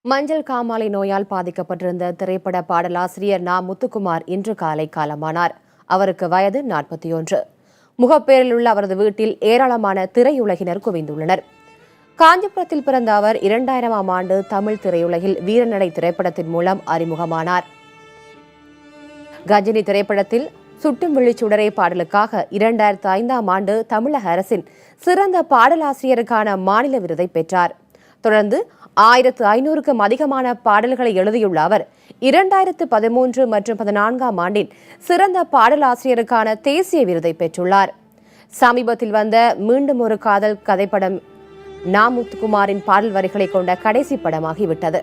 மஞ்சள் காமாலை நோயால் பாதிக்கப்பட்டிருந்த திரைப்பட பாடலாசிரியர் நா. முத்துக்குமார் இன்று காலை காலமானார். அவருக்கு வயது 41. முகப்பேரில் உள்ள அவரது வீட்டில் ஏராளமான திரையுலகினர் குவிந்துள்ளனர். காஞ்சிபுரத்தில் பிறந்த அவர் 2000ஆம் ஆண்டு தமிழ் திரையுலகில் வீரநடை திரைப்படத்தின் மூலம் அறிமுகமானார். கஜினி திரைப்படத்தில் சுட்டும் விழிச்சுடரே பாடலுக்காக 2005ஆம் ஆண்டு தமிழக அரசின் சிறந்த பாடலாசிரியருக்கான மாநில விருதை பெற்றார். தொடர்ந்து 1500க்கும் அதிகமான பாடல்களை எழுதியுள்ள அவர் 2013 மற்றும் 14ஆம் ஆண்டின் சிறந்த பாடலாசிரியருக்கான தேசிய விருதை பெற்றுள்ளார். சமீபத்தில் வந்த மீண்டும் ஒரு காதல் கதைப்படம் நா. முத்துக்குமாரின் பாடல் வரிகளை கொண்ட கடைசி படமாகிவிட்டது.